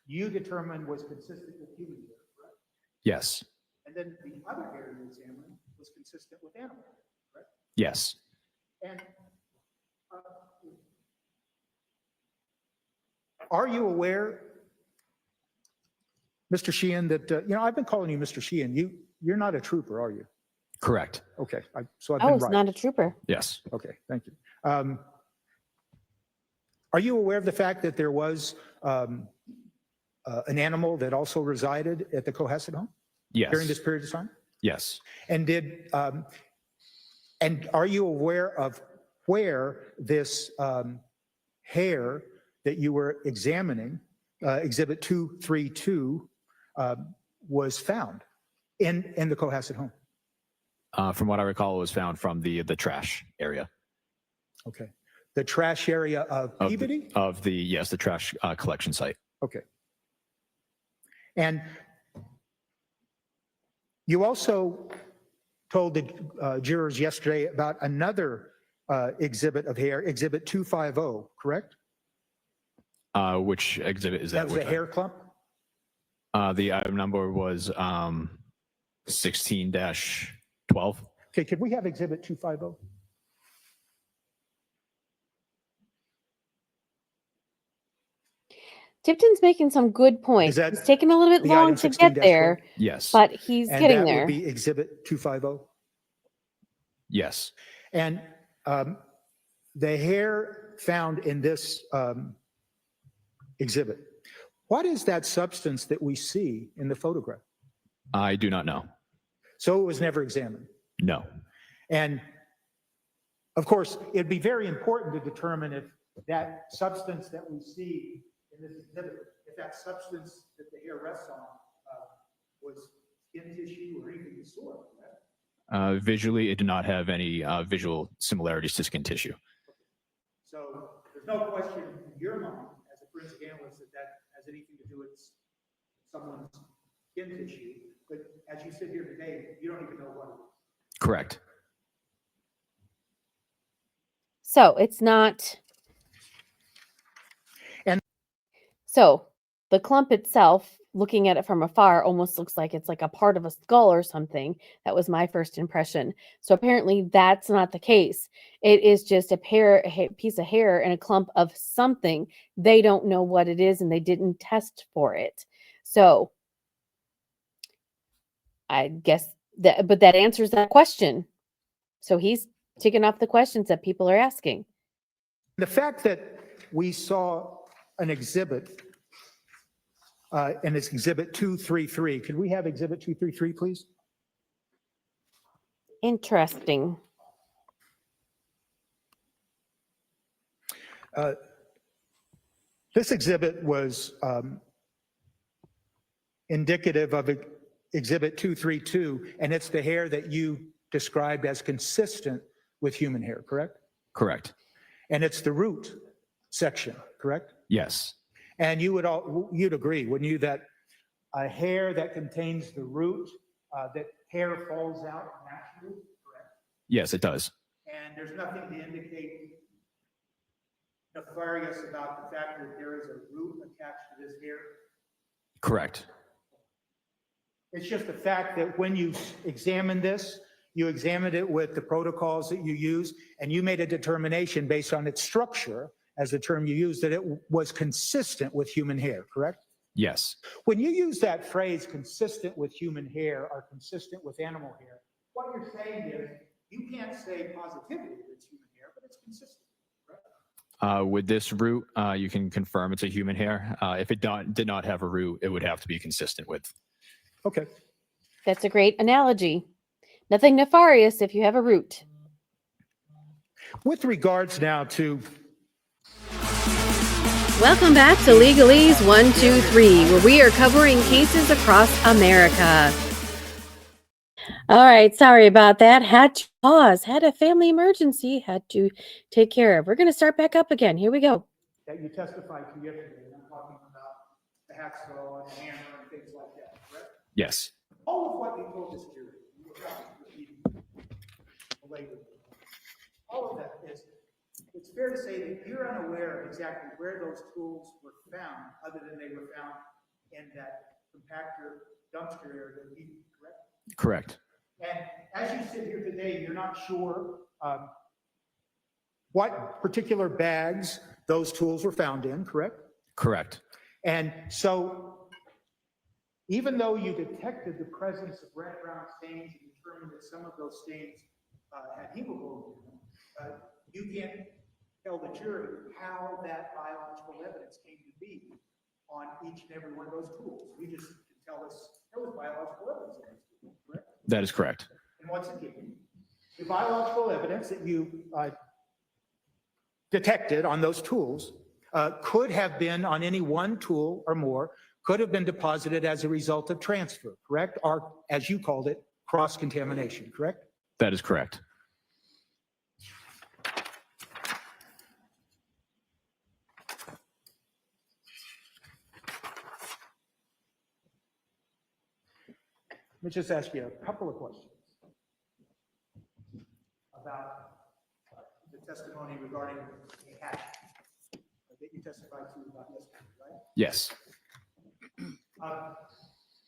you determined was consistent with human hair, correct? Yes. And then the other hair you examined was consistent with animal hair, correct? Yes. And are you aware, Mr. Sheehan, that, I've been calling you Mr. Sheehan. You're not a trooper, are you? Correct. Okay, so I've Oh, been it's right. not a trooper. Yes. Okay, thank you. Are you aware of the fact that there was an animal that also resided at the Cohasset home Yes. during this period of time? Yes. And and are you aware of where this hair that you were examining, Exhibit 232, was found in the Cohasset home? From what I recall, it was found from the trash area. Okay. The trash area of Peabody? Yes, the trash collection site. Okay. And you also told the jurors yesterday about another exhibit of hair, Exhibit 250, correct? Which exhibit is that? That was a hair clump? The item number was 16-12. Okay, could we have Exhibit 250? Tipton's making some good points. Is that It's taking a little bit the long item to get 16-12? there, Yes. but he's And getting that there. would be Exhibit 250? Yes. And the hair found in this exhibit, what is that substance that we see in the photograph? I do not know. So it was never examined. No. And of course, it'd be very important to determine if that substance that we see in this exhibit, if that substance that the hair rests on was skin tissue or anything of the sort. Right? Visually, it did not have any visual similarities to skin tissue. So there's no question in your mind, as a forensic analyst, that that has anything to do with someone's skin tissue. But as you sit here today, you don't even know what it is. Correct. So it's not. And- so the clump itself, looking at it from afar, almost looks like it's like a part of a skull or something. That was my first impression. So apparently that's not the case. It is just a piece of hair and a clump of something. They don't know what it is and they didn't test for it. So I guess but that answers that question. So he's ticking off the questions that people are asking. The fact that we saw an exhibit, and it's exhibit 233. Could we have exhibit 233, please? Interesting. This exhibit was indicative of exhibit 232, and it's the hair that you described as consistent with human hair, correct? Correct. And it's the root section, correct? Yes. And you'd agree, wouldn't you, that a hair that contains the root, that hair falls out naturally, correct? Yes, it does. And there's nothing to indicate nefarious about the fact that there is a root attached to this hair? Correct. It's just the fact that when you examined this, you examined it with the protocols that you use, and you made a determination based on its structure, as the term you used, that it was consistent with human hair, correct? Yes. When you use that phrase, consistent with human hair or consistent with animal hair, what you're saying is you can't say positively that it's human hair, but it's consistent, correct? With this root, you can confirm it's a human hair. If it did not have a root, it would have to be consistent with. Okay. That's a great analogy. Nothing nefarious if you have a root. With regards now to Welcome back to Legalese 123, where we are covering cases across America. All right, sorry about that. Had to pause, had a family emergency, had to take care of. We're going to start back up again. Here we go. that you testified to yesterday, and I'm talking about the hacksaw and the hammer and things like that, correct? Yes. All of what you told this jury, you were repeating all of that is, it's fair to say that you're unaware of exactly where those tools were found, other than they were found in that compactor dumpster area, correct? Correct. And as you sit here today, you're not sure what particular bags those tools were found in, correct? Correct. And so, even though you detected the presence of red-brown stains and determined that some of those stains had hemoglobin in them, you can't tell the jury how that biological evidence came to be on each and every one of those tools. You just can tell us there was biological evidence in those tools, correct? That is correct. And once again, the biological evidence that you detected on those tools could have been on any one tool or more, could have been deposited as a result of transfer, correct? Or, as you called it, cross-contamination, correct? That is correct. Let me just ask you a couple of questions about the testimony regarding a hack that you testified to about yesterday, right? Yes.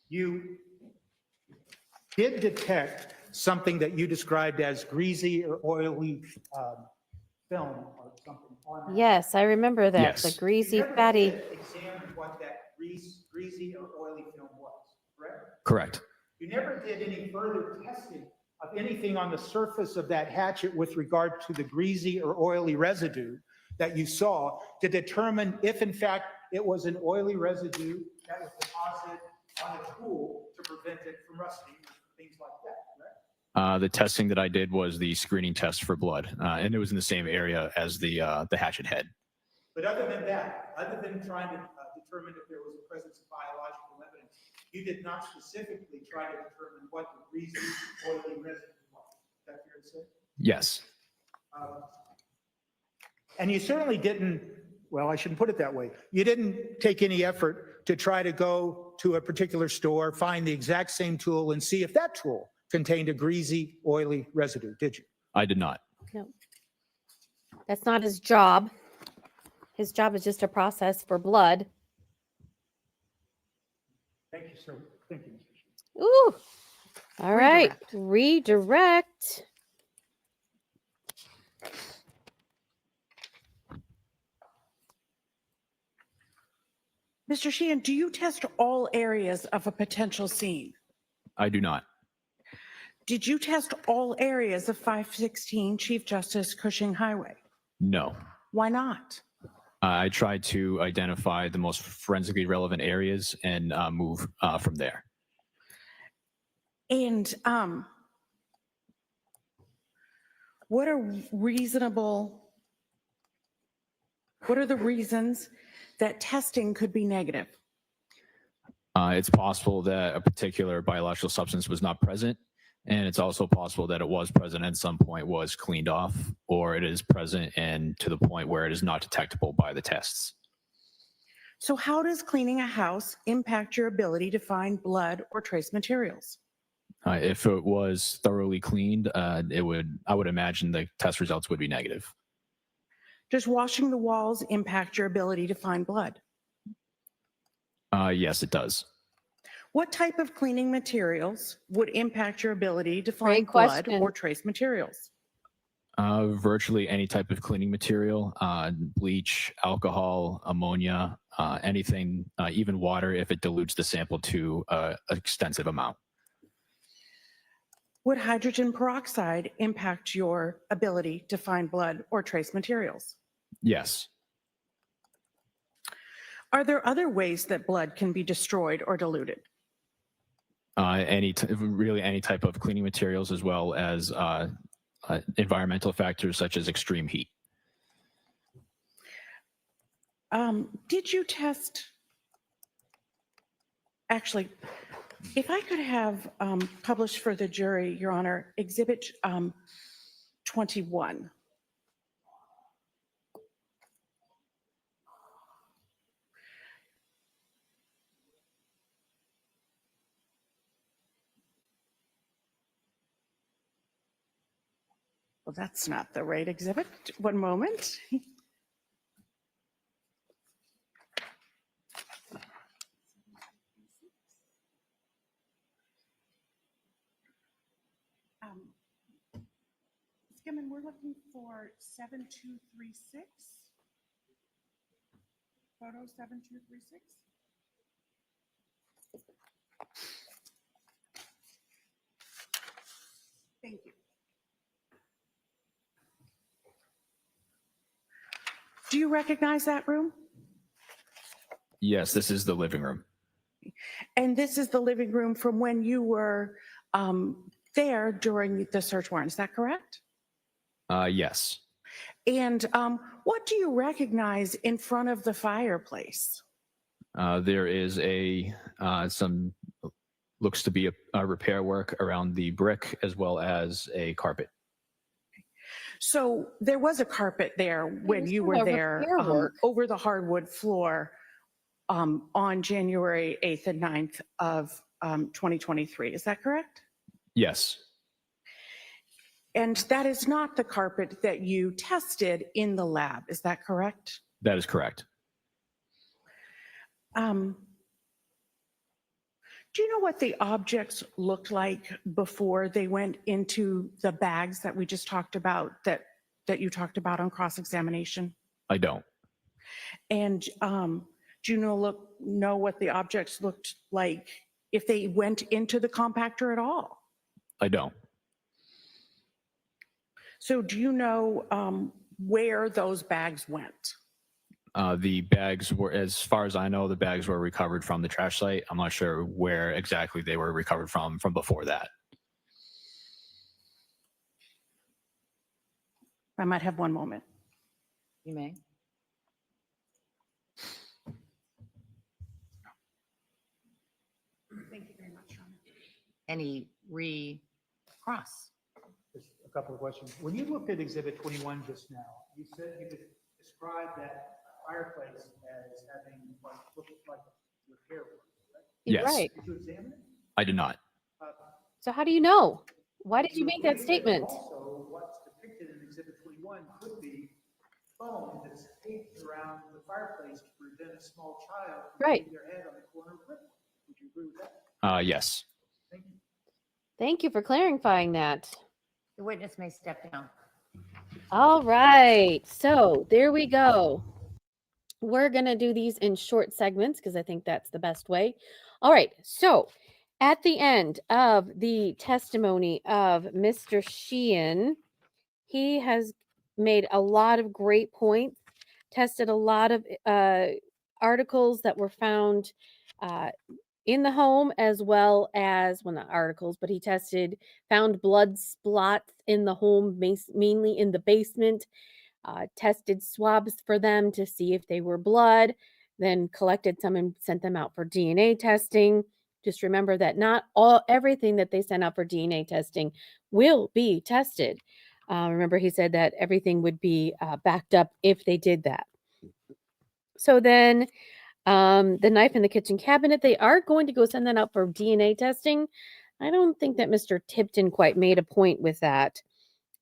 You did detect something that you described as greasy or oily film or something on that. Yes, I remember that. Yes. The greasy, You never fatty. did examine what that greasy or oily film was, correct? Correct. You never did any further testing of anything on the surface of that hatchet with regard to the greasy or oily residue that you saw to determine if in fact it was an oily residue that was deposited on a tool to prevent it from rusting, things like that, correct? The testing that I did was the screening test for blood, and it was in the same area as the hatchet head. But other than that, other than trying to determine if there was a presence of biological evidence, you did not specifically try to determine what the greasy, oily residue was. Is that fair to say? Yes. And you certainly didn't, well, I shouldn't put it that way. You didn't take any effort to try to go to a particular store, find the exact same tool, and see if that tool contained a greasy, oily residue, did you? I did not. No. That's not his job. His job is just to process for blood. Thank you, sir. Thank you, Mr. Chief. Ooh. All right. Redirect. Mr. Sheehan, do you test all areas of a potential scene? I do not. Did you test all areas of 516 Chief Justice Cushing Highway? No. Why not? I tried to identify the most forensically relevant areas and move from there. And what are the reasons that testing could be negative? It's possible that a particular biological substance was not present, and it's also possible that it was present at some point, was cleaned off, or it is present and to the point where it is not detectable by the tests. So how does cleaning a house impact your ability to find blood or trace materials? If it was thoroughly cleaned, I would imagine the test results would be negative. Does washing the walls impact your ability to find blood? Yes, it does. What type of cleaning materials would impact your ability to Great find blood question. or trace materials? Virtually any type of cleaning material, bleach, alcohol, ammonia, anything, even water if it dilutes the sample to an extensive amount. Would hydrogen peroxide impact your ability to find blood or trace materials? Yes. Are there other ways that blood can be destroyed or diluted? Really any type of cleaning materials, as well as environmental factors such as extreme heat. Did you test? Actually, if I could have published for the jury, Your Honor, Exhibit 21. Well, that's not the right exhibit. One moment. Skimmon, we're looking for 7236. Photo 7236. Thank you. Do you recognize that room? Yes, this is the living room. And this is the living room from when you were there during the search warrant. Is that correct? Yes. And what do you recognize in front of the fireplace? There is some looks to be a repair work around the brick, as well as a carpet. So there was a carpet there when you were there over the hardwood floor on January 8th and 9th of 2023. Is that correct? Yes. And that is not the carpet that you tested in the lab. Is that correct? That is correct. Do you know what the objects looked like before they went into the bags that we just talked about, that you talked about on cross-examination? I don't. And do you know what the objects looked like if they went into the compactor at all? I don't. So do you know where those bags went? The bags were, as far as I know, the bags were recovered from the trash site. I'm not sure where exactly they were recovered from before that. I might have one moment. You may. Thank you very much, Shauna. Any recross? Just a couple of questions. When you looked at Exhibit 21 just now, you said you could describe that fireplace as having what looked like repair work, right? Yes. Right. Did you examine it? I did not. So how do you know? Why did you make that agree statement? Also, what's depicted in Exhibit 21 could be foam that's taped around the fireplace to prevent a small child from Right. hitting their head on the corner of brick. Would you agree with that? Yes. Thank you. Thank you for clarifying that. The witness may step down. All right. So there we go. We're going to do these in short segments because I think that's the best way. All right. So at the end of the testimony of Mr. Sheehan, he has made a lot of great points, tested a lot of articles that were found in the home, as well as, well, not articles, but he found blood spots in the home, mainly in the basement, tested swabs for them to see if they were blood, then collected some and sent them out for DNA testing. Just remember that not everything that they sent out for DNA testing will be tested. Remember, he said that everything would be backed up if they did that. So then the knife in the kitchen cabinet, they are going to go send that out for DNA testing. I don't think that Mr. Tipton quite made a point with that.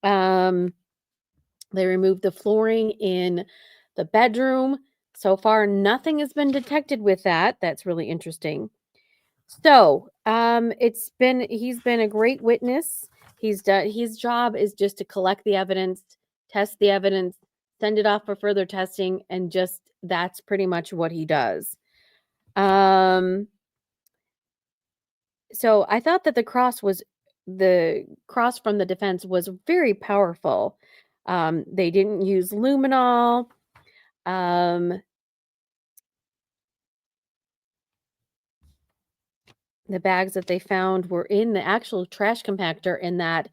They removed the flooring in the bedroom. So far, nothing has been detected with that. That's really interesting. So, he's been a great witness. His job is just to collect the evidence, test the evidence, send it off for further testing, and just that's pretty much what he does. So I thought that the cross from the defense was very powerful. They didn't use luminol. The bags that they found were in the actual trash compactor, and that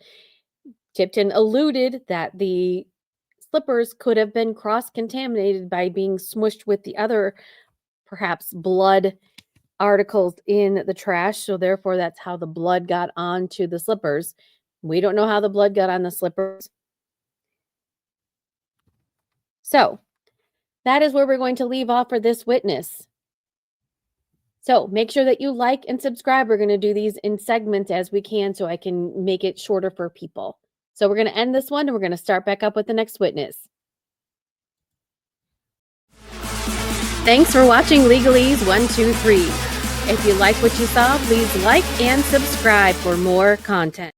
Tipton alluded that the slippers could have been cross-contaminated by being smushed with the other, perhaps, blood articles in the trash. So therefore, that's how the blood got onto the slippers. We don't know how the blood got on the slippers. So that is where we're going to leave off for this witness. So make sure that you like and subscribe. We're going to do these in segments as we can so I can make it shorter for people. So we're going to end this one and we're going to start back up with the next witness. Thanks for watching Legalese 1, 2, 3. If you like what you saw, please like and subscribe for more content.